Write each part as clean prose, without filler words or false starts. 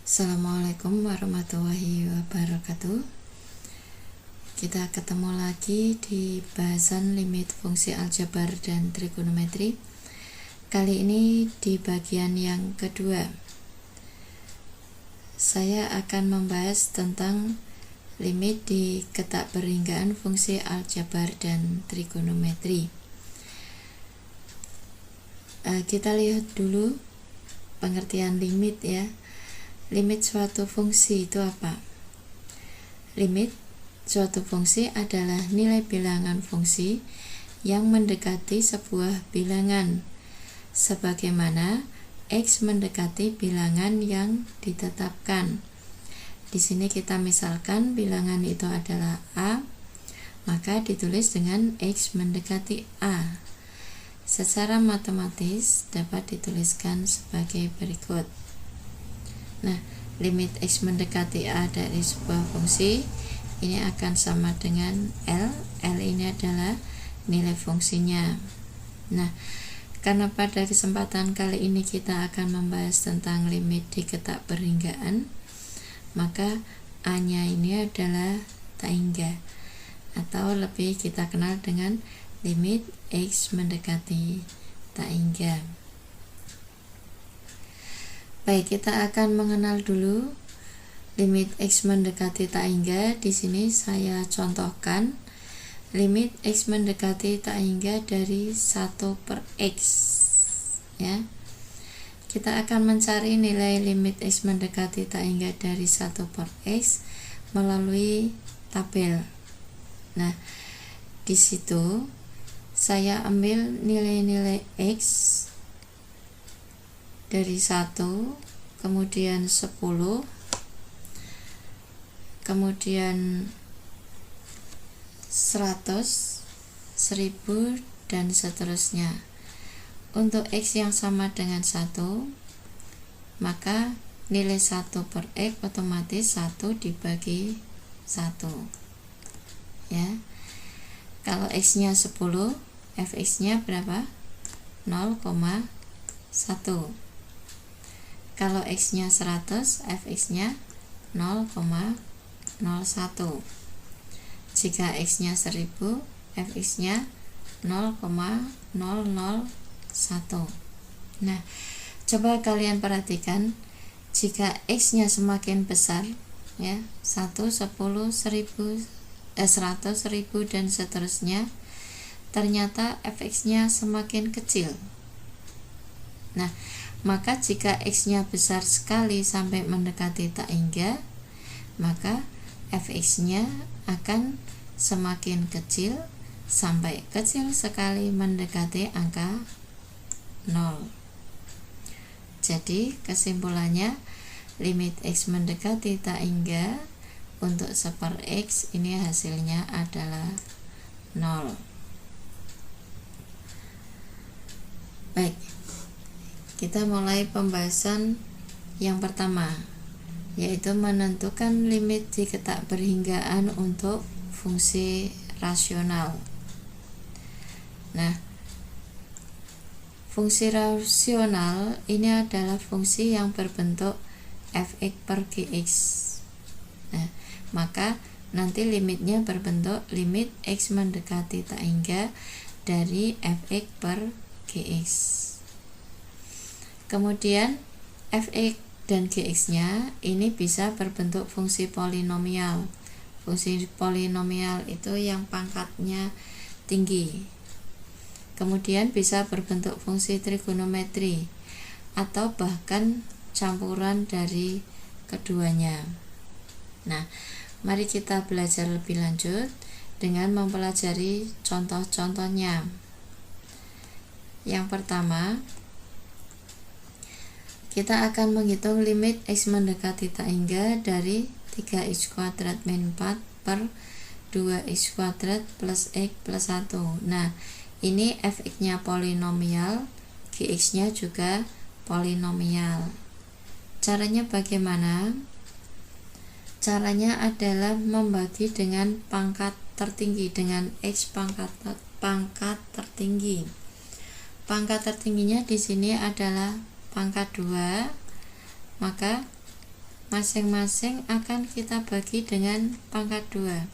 Assalamualaikum warahmatullahi wabarakatuh. Kita ketemu lagi di bahasan limit fungsi aljabar dan trigonometri. Kali ini di bagian yang kedua. Saya akan membahas tentang limit di ketakperhinggaan fungsi aljabar dan trigonometri. Kita lihat dulu pengertian limit ya. Limit suatu fungsi itu apa? Limit suatu fungsi adalah nilai bilangan fungsi yang mendekati sebuah bilangan, sebagaimana X mendekati bilangan yang ditetapkan. Di sini kita misalkan bilangan itu adalah A, maka ditulis dengan X mendekati A. Secara matematis dapat dituliskan sebagai berikut. Nah, limit X mendekati A dari sebuah fungsi ini akan sama dengan L. L ini adalah nilai fungsinya. Nah, karena pada kesempatan kali ini kita akan membahas tentang limit di ketakperhinggaan, maka A-nya ini adalah taingga, atau lebih kita kenal dengan limit X mendekati taingga. Baik, kita akan mengenal dulu limit X mendekati taingga. Di sini saya contohkan limit X mendekati taingga dari 1 per X ya. Kita akan mencari nilai limit X mendekati taingga dari 1 per X melalui tabel. Nah, di situ saya ambil nilai-nilai X dari 1, kemudian 10, kemudian 100, 1000, dan seterusnya. Untuk X yang sama dengan 1, maka nilai 1 per X otomatis 1 dibagi 1 ya. Kalau X nya 10, Fx nya berapa? 0,1. Kalau X nya 100, Fx nya 0,01. Jika X nya 1000, Fx nya 0,001. Nah, coba kalian perhatikan, jika X nya semakin besar ya, 1, 10, 1000, 100, 1000, dan seterusnya, ternyata Fx nya semakin kecil. Nah, maka jika X nya besar sekali sampai mendekati taingga, maka Fx nya akan semakin kecil sampai kecil sekali mendekati angka 0. Jadi kesimpulannya, limit X mendekati taingga untuk 1 per X ini hasilnya adalah 0. Baik, kita mulai pembahasan yang pertama, yaitu menentukan limit di ketakperhinggaan untuk fungsi rasional. Nah, fungsi rasional ini adalah fungsi yang berbentuk Fx per Gx. Nah, maka nanti limitnya berbentuk limit X mendekati taingga dari Fx per Gx. Kemudian Fx dan Gx nya ini bisa berbentuk fungsi polinomial. Fungsi polinomial itu yang pangkatnya tinggi. Kemudian bisa berbentuk fungsi trigonometri atau bahkan campuran dari keduanya. Nah, mari kita belajar lebih lanjut dengan mempelajari contoh-contohnya. Yang pertama, kita akan menghitung limit X mendekati taingga dari 3x² min 4 per 2x² plus X plus 1. Nah, ini Fx nya polinomial, Gx nya juga polinomial. Caranya bagaimana? Caranya adalah membagi dengan pangkat tertinggi, dengan X pangkat tertinggi. Pangkat tertingginya di sini adalah pangkat 2, maka masing-masing akan kita bagi dengan pangkat 2.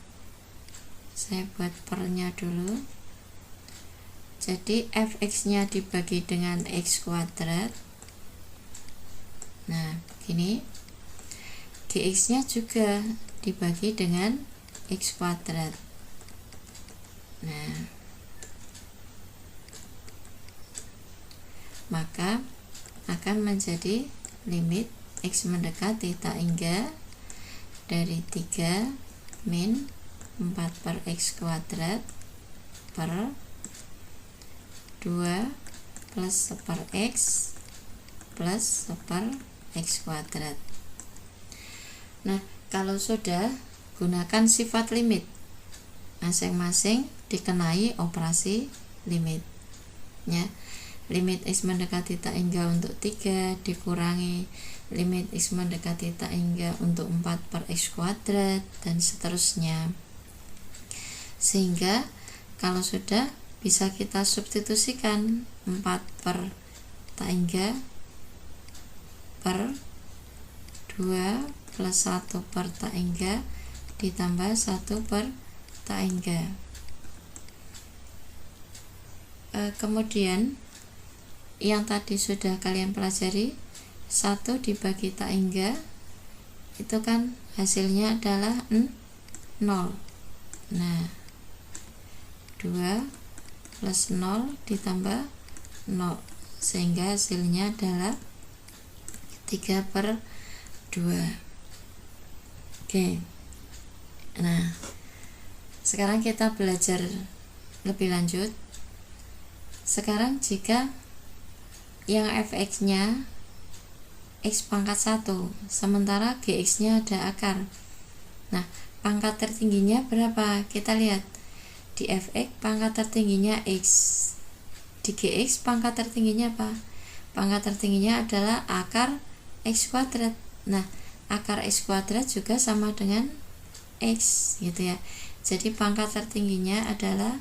Saya buat pernya dulu. Jadi fx nya dibagi dengan x kuadrat. Nah begini, gx nya juga dibagi dengan x kuadrat. Nah maka akan menjadi limit x mendekati tak hingga dari 3 min 4 per x kuadrat per 2 plus 1 per x plus 1 per x kuadrat. Nah kalau sudah, gunakan sifat limit, masing-masing dikenai operasi limit ya. Limit x mendekati tak hingga untuk 3 dikurangi limit x mendekati tak hingga untuk 4 per x kuadrat dan seterusnya, sehingga kalau sudah bisa kita substitusikan 4 per tak hingga per 2 plus 1 per tak hingga ditambah 1 per tak hingga. Kemudian yang tadi sudah kalian pelajari, 1 dibagi tak hingga itu kan hasilnya adalah 0. Nah 2 plus 0 ditambah 0 sehingga hasilnya adalah 3 per 2. Oke. Nah sekarang kita belajar lebih lanjut. Sekarang jika yang fx nya x pangkat 1 sementara gx nya ada akar. Nah pangkat tertingginya berapa? Kita lihat di fx pangkat tertingginya x, di gx pangkat tertingginya apa? Pangkat tertingginya adalah akar x kuadrat. Nah akar x kuadrat juga sama dengan x gitu ya. Jadi pangkat tertingginya adalah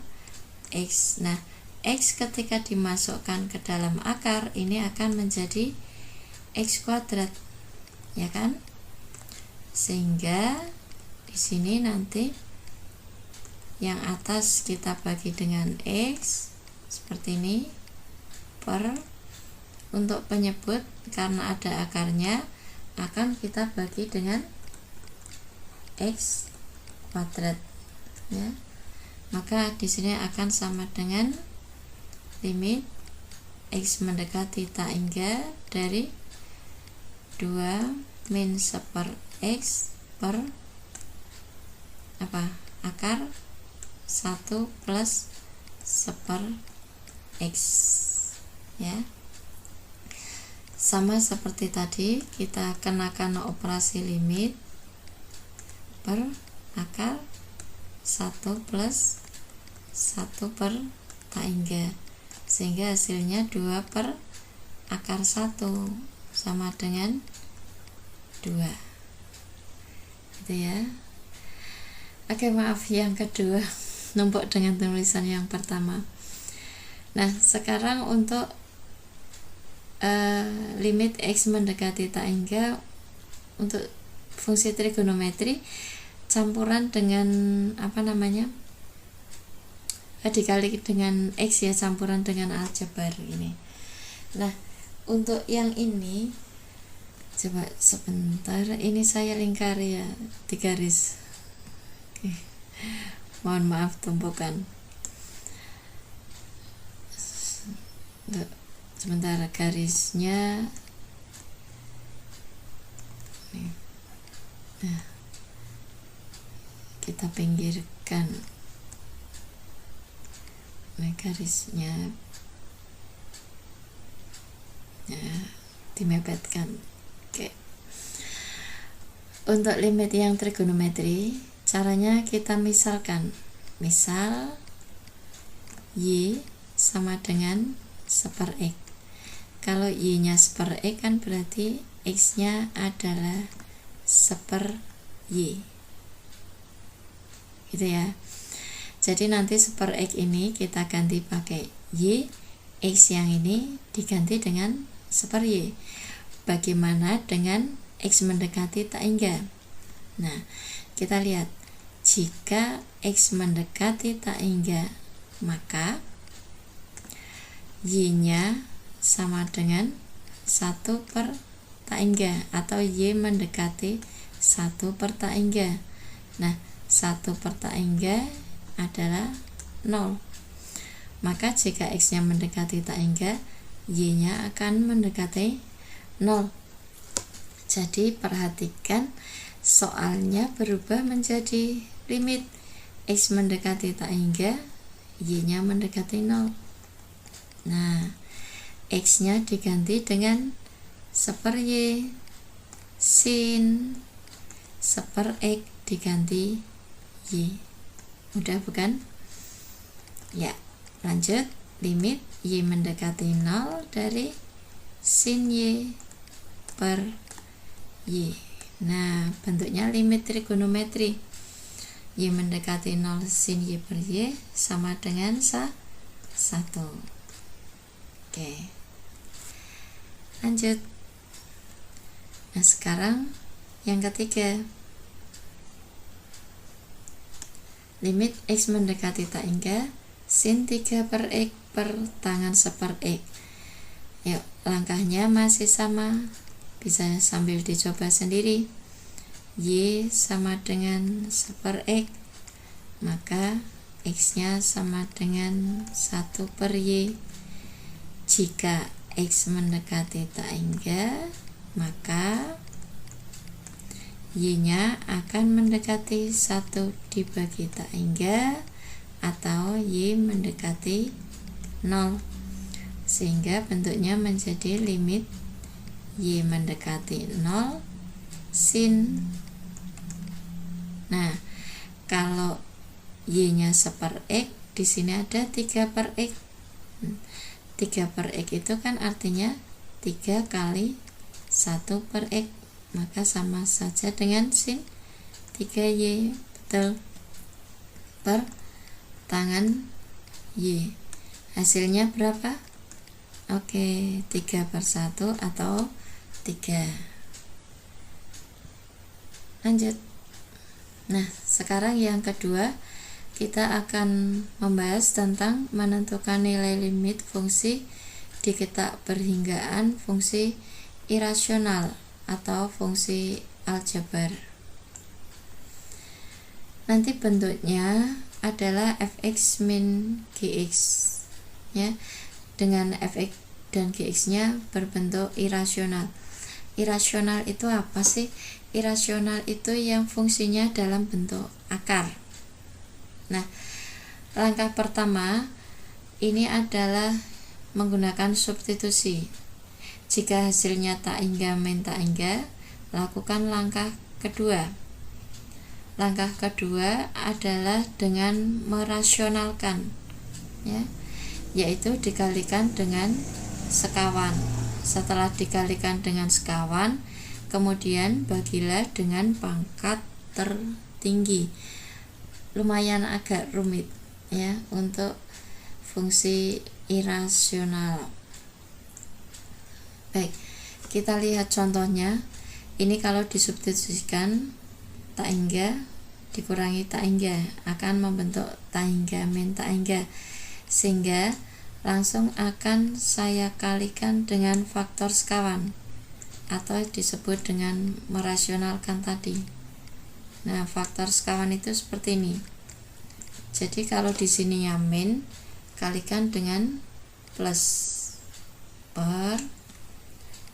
x. Nah x ketika dimasukkan ke dalam akar ini akan menjadi x kuadrat ya kan, sehingga di sini nanti yang atas kita bagi dengan x seperti ini per, untuk penyebut karena ada akarnya akan kita bagi dengan x kuadrat ya. Maka di sini akan sama dengan limit x mendekati tak hingga dari 2 min 1 per x per akar 1 plus 1 per x ya. Sama seperti tadi, kita kenakan operasi limit per akar 1 plus 1 per tak hingga, sehingga hasilnya 2 per akar 1 sama dengan 2 gitu ya. Oke, maaf yang kedua numpuk dengan tulisan yang pertama. Nah sekarang untuk limit x mendekati tak hingga untuk fungsi trigonometri campuran dengan dikali dengan x ya, campuran dengan aljabar ini. Nah untuk yang ini coba sebentar, ini saya lingkari ya di garis. Oke. Mohon maaf tumpukan. Sebentar, garisnya nih. Nah, kita pinggirkan. Nah, garisnya ya, dimepetkan. Oke. Untuk limit yang trigonometri, caranya kita misalkan. Misal y sama dengan 1 per x. Kalau y nya 1 per x kan berarti x nya adalah 1 per y gitu ya. Jadi nanti 1 per x ini kita ganti pakai y, x yang ini diganti dengan 1 per y. Bagaimana dengan X mendekati tak hingga. Nah, kita lihat, jika X mendekati tak hingga, maka Y-nya sama dengan 1 per tak hingga, atau Y mendekati 1 per tak hingga. Nah, 1 per tak hingga adalah 0. Maka jika X-nya mendekati tak hingga, Y-nya akan mendekati 0. Jadi perhatikan, soalnya berubah menjadi limit X mendekati tak hingga, Y-nya mendekati 0. Nah, X-nya diganti dengan 1/Y, sin 1/X diganti Y. Mudah bukan? Ya, lanjut. Limit Y mendekati 0 dari sin Y per Y. Nah, bentuknya limit trigonometri. Y mendekati 0 sin Y per Y sama dengan 1. Oke, lanjut. Nah, sekarang yang ketiga, limit X mendekati tak hingga sin 3 per X per tangan 1/X. Yuk, langkahnya masih sama, bisa sambil dicoba sendiri. Y sama dengan 1/X, maka X-nya sama dengan 1 per Y. Jika X mendekati tak hingga, maka Y-nya akan mendekati 1 dibagi tak hingga, atau Y mendekati 0, sehingga bentuknya menjadi limit Y mendekati 0 sin. Nah, kalau Y-nya 1/X, di sini ada 3 per X. 3 per X itu kan artinya 3 kali 1 per X, maka sama saja dengan sin 3Y, betul, per tangan Y. Hasilnya berapa? Oke, 3/1 atau 3. Lanjut. Nah, sekarang yang kedua, kita akan membahas tentang menentukan nilai limit fungsi di ketakperhinggaan fungsi irasional atau fungsi aljabar. Nanti bentuknya adalah fx min gx, ya, dengan fx dan gx-nya berbentuk irasional. Irasional itu apa sih? Irasional itu yang fungsinya dalam bentuk akar. Nah, langkah pertama ini adalah menggunakan substitusi. Jika hasilnya tak hingga min tak hingga, lakukan langkah kedua. Langkah kedua adalah dengan merasionalkan, ya, yaitu dikalikan dengan sekawan. Setelah dikalikan dengan sekawan, kemudian bagilah dengan pangkat tertinggi. Lumayan agak rumit, ya, untuk fungsi irasional. Baik, kita lihat contohnya. Ini kalau disubstitusikan tak hingga dikurangi tak hingga akan membentuk tak hingga min tak hingga, sehingga langsung akan saya kalikan dengan faktor sekawan atau disebut dengan merasionalkan tadi. Nah, faktor sekawan itu seperti ini. Jadi kalau di sini ya min, kalikan dengan plus per,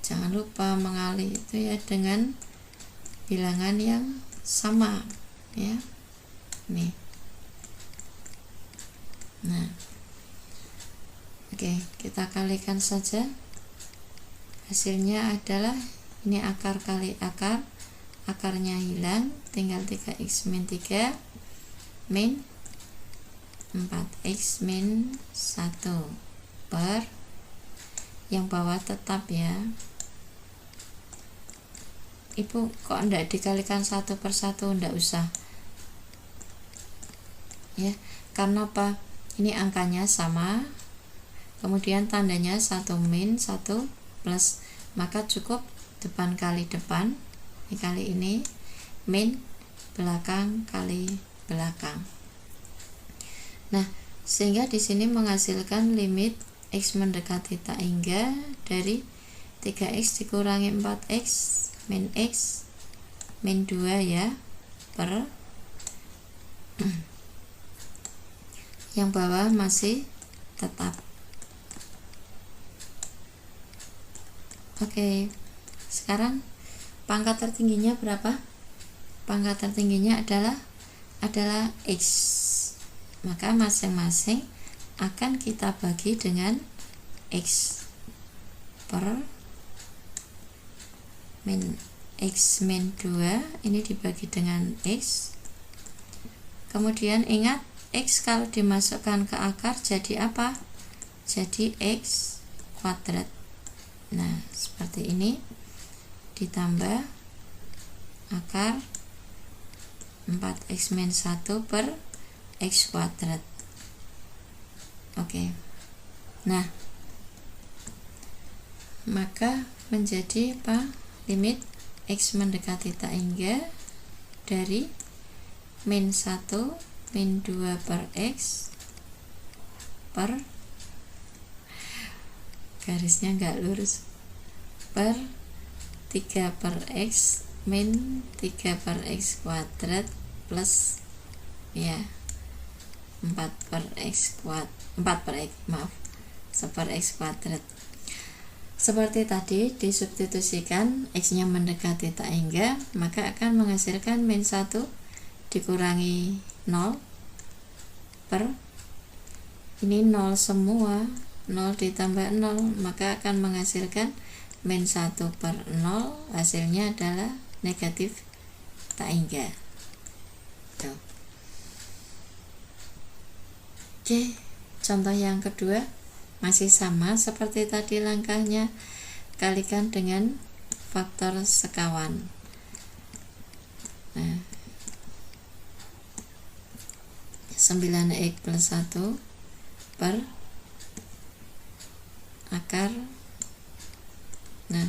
jangan lupa mengalih itu ya dengan bilangan yang sama, ya. Nih. Nah, oke, kita kalikan saja. Hasilnya adalah ini akar kali akar. Akarnya hilang, tinggal 3x min 3 min 4x min 1 per, yang bawah tetap ya. Ibu kok enggak dikalikan 1 per 1, enggak usah ya, karena apa? Ini angkanya sama, kemudian tandanya 1 min 1 plus, maka cukup depan kali depan Ini kali ini min belakang kali belakang. Nah, sehingga di sini menghasilkan limit x mendekati tak hingga dari 3x dikurangi 4x min x min 2 ya, per yang bawah masih tetap. Oke, sekarang pangkat tertingginya berapa? Pangkat tertingginya adalah x. Maka masing-masing akan kita bagi dengan x per min x min 2, ini dibagi dengan x. Kemudian ingat, x kalau dimasukkan ke akar jadi apa? Jadi x kuadrat. Nah, seperti ini, ditambah akar 4x min 1 per x kuadrat. Oke. Nah, maka menjadi apa? Limit x mendekati tak hingga dari min 1 min 2 per x per, garisnya nggak lurus, per 3 per x min 3 per x kuadrat plus ya 4 per x kuadrat, 4 per x, maaf, 1 per x kuadrat. Seperti tadi disubstitusikan x nya mendekati tak hingga, maka akan menghasilkan min 1 dikurangi 0 per, ini 0 semua, 0 ditambah 0, maka akan menghasilkan min 1 per 0, hasilnya adalah negatif tak hingga. Tuh. Oke, contoh yang kedua masih sama seperti tadi langkahnya, kalikan dengan faktor sekawan. Nah, 9x plus 1 per akar. Nah,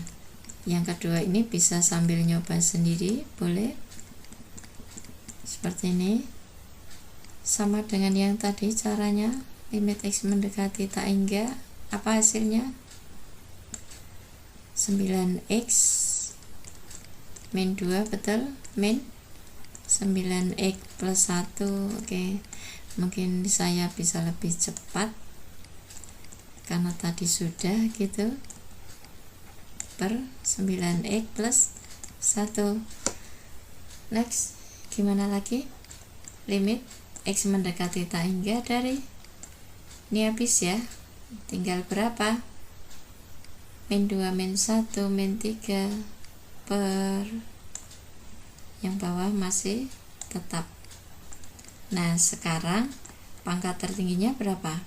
yang kedua ini bisa sambil nyoba sendiri, boleh seperti ini, sama dengan yang tadi caranya. Limit x mendekati tak hingga, apa hasilnya? 9x min 2, betul, min 9x plus 1. Oke, mungkin saya bisa lebih cepat karena tadi sudah gitu, per 9x plus 1. Next, gimana lagi? Limit x mendekati tak hingga dari, ini habis ya, tinggal berapa? Min 2 min 1 min 3 per, yang bawah masih tetap. Nah, sekarang pangkat tertingginya berapa?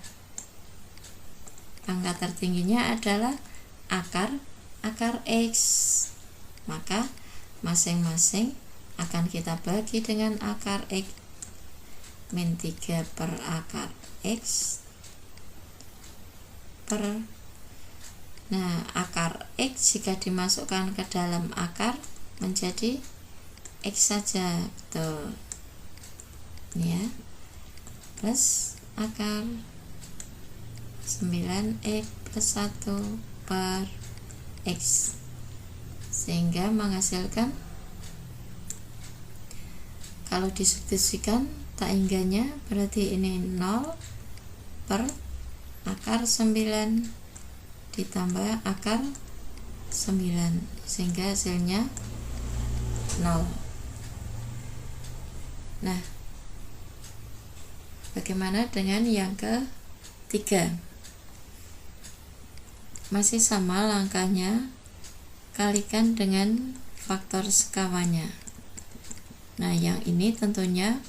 Pangkat tertingginya adalah akar x, maka masing-masing akan kita bagi dengan akar x min 3 per akar x per, nah akar x jika dimasukkan ke dalam akar menjadi x saja, betul ya, plus akar 9x plus 1 per x, sehingga menghasilkan, kalau disubstitusikan tak hingganya berarti ini 0 per akar 9 ditambah akar 9, sehingga hasilnya 0. Nah, bagaimana dengan yang ketiga? Masih sama langkahnya, kalikan dengan faktor sekawannya. Nah, yang ini tentunya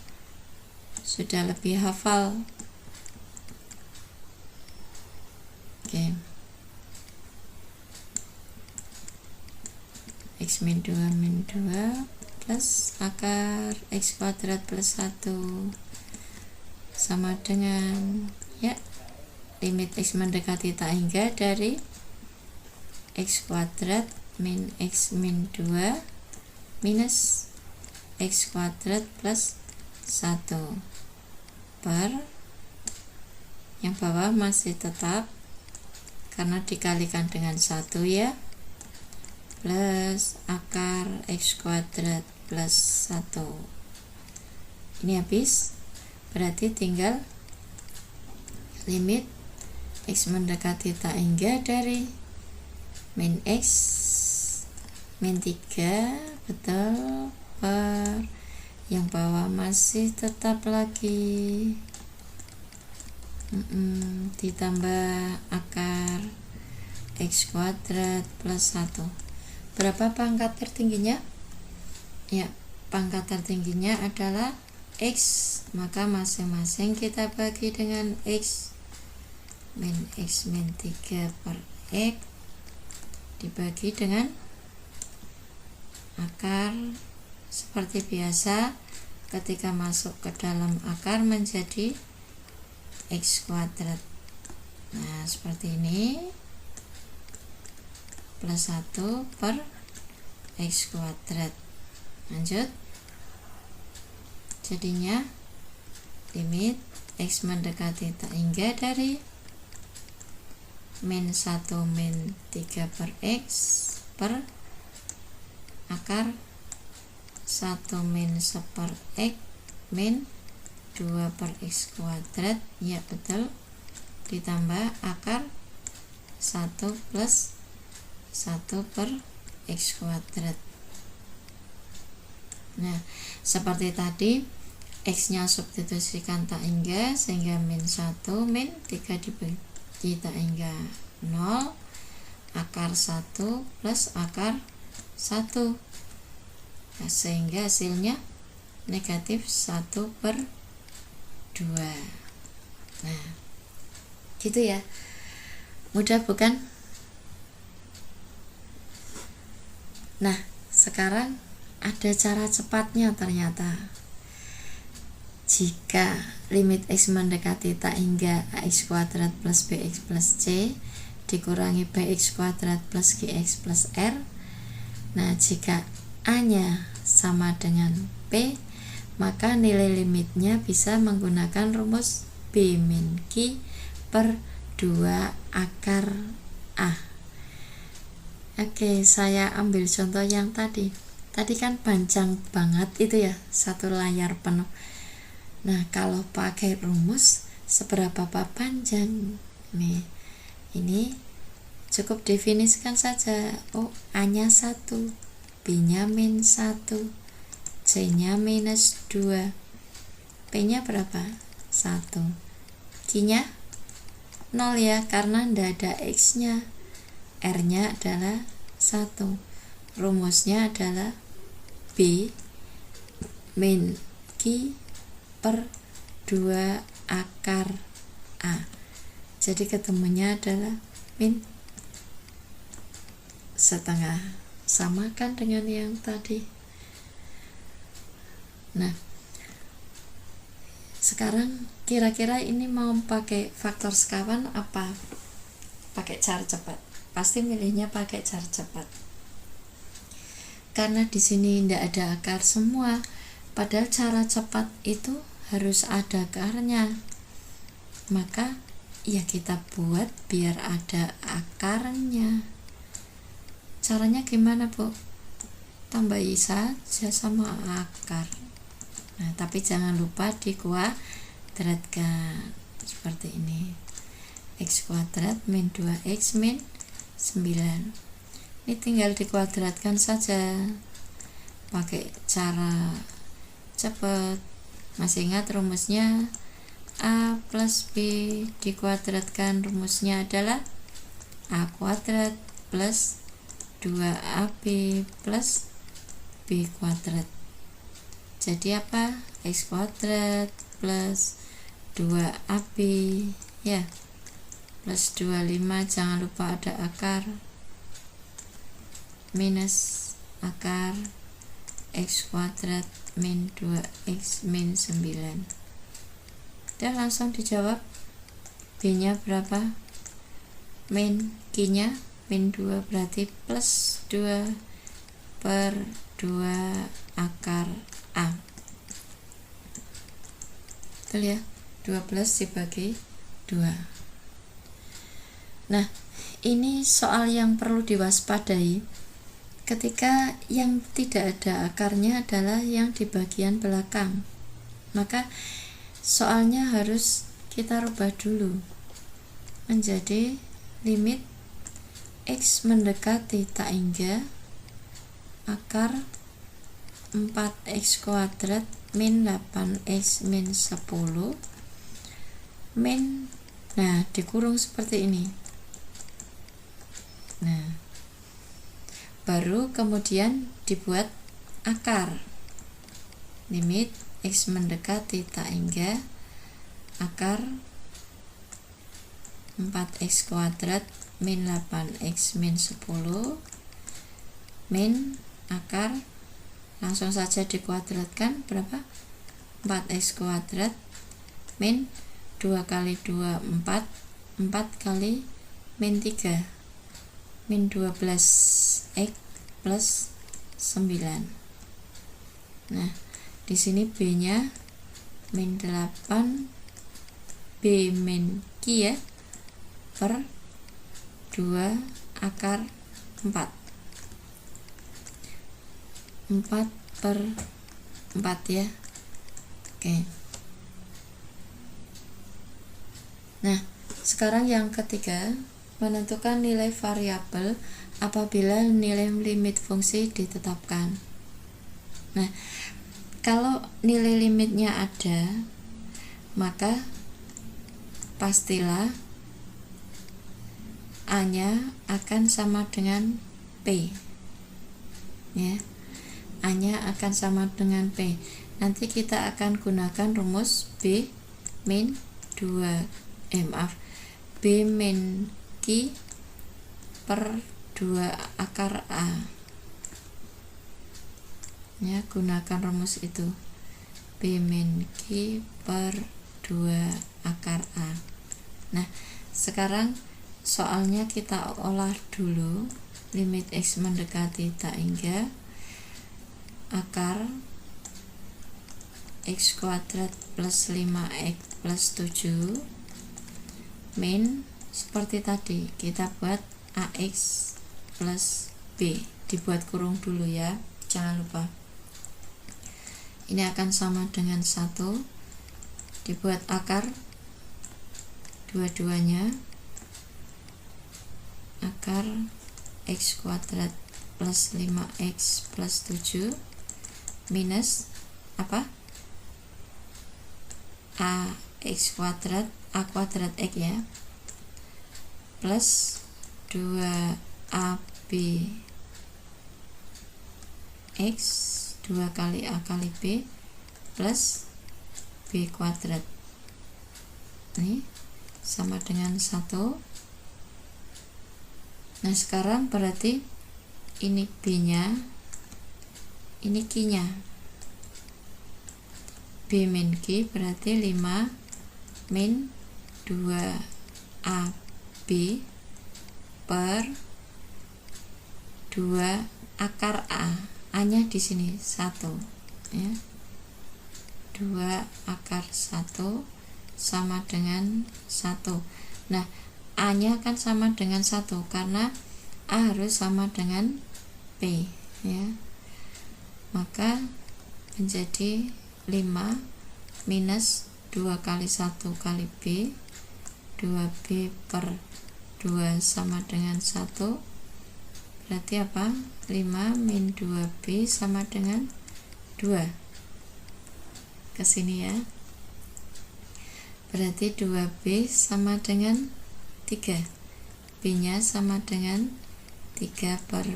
sudah lebih hafal. Oke. X min 2 plus akar x kuadrat plus 1 sama dengan ya, limit x mendekati tak hingga dari x kuadrat min x min 2 minus X kuadrat plus 1 per, yang bawah masih tetap karena dikalikan dengan 1 ya, plus akar X kuadrat plus 1. Ini habis, berarti tinggal limit X mendekati tak hingga dari min X min 3, betul, per yang bawah masih tetap lagi ditambah akar X kuadrat plus 1. Berapa pangkat tertingginya? Ya, pangkat tertingginya adalah X, maka masing-masing kita bagi dengan X min 3 per X dibagi dengan akar. Seperti biasa, ketika masuk ke dalam akar menjadi X kuadrat. Nah, seperti ini, plus 1 per X kuadrat. Lanjut, jadinya limit X mendekati tak hingga dari min 1 min 3 per X per akar 1 min 1 per X min 2 per X kuadrat, ya betul, ditambah akar 1 plus 1 per X kuadrat. Nah, seperti tadi, X nya substitusikan tak hingga, sehingga min 1 min 3 dibagi tak hingga 0, akar 1 plus akar 1, nah, sehingga hasilnya negatif 1 per 2. Nah, gitu ya, mudah bukan? Nah, sekarang ada cara cepatnya ternyata. Jika limit X mendekati tak hingga AX kuadrat plus BX plus C dikurangi BX kuadrat plus GX plus R, nah jika A nya sama dengan P, maka nilai limitnya bisa menggunakan rumus B min Q per 2 akar A. Oke, saya ambil contoh yang tadi kan panjang banget itu ya, satu layar penuh. Nah, kalau pakai rumus seberapa panjang nih, ini cukup definisikan saja. Oh, A nya 1, B nya min 1, C nya minus 2, P nya berapa? 1, Q nya 0 ya, karena tidak ada X nya. R nya adalah 1. Rumusnya adalah B min Q per 2 akar A. Jadi ketemunya adalah min setengah, samakan dengan yang tadi. Nah, sekarang kira-kira ini mau pakai faktor sekawan apa pakai cara cepat? Pasti milihnya pakai cara cepat, karena di sini tidak ada akar semua. Padahal cara cepat itu harus ada akarnya, maka ya kita buat biar ada akarnya. Caranya gimana, Bu? Tambahi saja sama akar. Nah, tapi jangan lupa dikuadratkan seperti ini. X kuadrat min 2X min 9. Ini tinggal dikuadratkan saja pakai cara cepat. Masih ingat rumusnya? A plus B dikuadratkan, rumusnya adalah A kuadrat plus 2AB plus B kuadrat. Jadi apa? X kuadrat plus 2AB ya, plus 25, jangan lupa ada akar, minus akar X kuadrat min 2X min 9. Dan langsung dijawab. B nya berapa? Min, Q nya min 2, berarti plus 2, per 2 akar A. Betul ya, 12 dibagi 2. Nah, ini soal yang perlu diwaspadai ketika yang tidak ada akarnya adalah yang di bagian belakang. Maka soalnya harus kita rubah dulu menjadi limit X mendekati tak hingga akar 4x kuadrat min 8x min 10 min, nah dikurung seperti ini. Nah, baru kemudian dibuat akar limit X mendekati tak hingga akar 4x kuadrat min 8x min 10 min akar, langsung saja dikuadratkan, berapa? 4x kuadrat min 2 kali 2 4, 4 kali min 3 min 12x plus 9. Nah, di sini B nya min 8 B min Q ya, per 2 akar 4 per 4 ya. Oke. Nah, sekarang yang ketiga, menentukan nilai variabel apabila nilai limit fungsi ditetapkan. Nah, kalau nilai limitnya ada, maka pastilah A-nya akan sama dengan P. Ya. A-nya akan sama dengan P. Nanti kita akan gunakan rumus B min 2 B min Q per 2 akar A. Ya, gunakan rumus itu. B min Q per 2 akar A. Nah, sekarang soalnya kita olah dulu limit X mendekati tak hingga akar X kuadrat plus 5x plus 7 min, seperti tadi kita buat AX plus B, dibuat kurung dulu ya, jangan lupa. Ini akan sama dengan 1, dibuat akar dua-duanya, akar X kuadrat plus 5x plus 7 minus apa? AX kuadrat, A kuadrat X ya, plus 2AB X, 2 kali A kali B plus B kuadrat. Ini sama dengan 1. Nah, sekarang berarti ini B nya, ini Q nya. B min Q berarti 5 min 2AB per 2 akar A. A-nya di sini 1 ya. 2 akar 1 sama dengan 1. Nah, A-nya kan sama dengan 1 karena A harus sama dengan P ya. Maka menjadi 5 minus 2 kali 1 kali B, 2B per 2 sama dengan 1, berarti apa? 5 min 2B sama dengan 2. Kesini ya, berarti 2B sama dengan 3, B nya sama dengan 3 per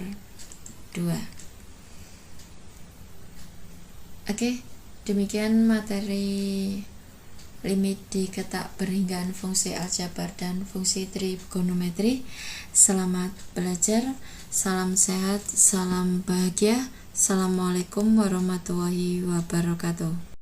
2. Oke, demikian materi limit di ketakberhinggaan fungsi aljabar dan fungsi trigonometri. Selamat belajar, salam sehat, salam bahagia. Assalamualaikum warahmatullahi wabarakatuh.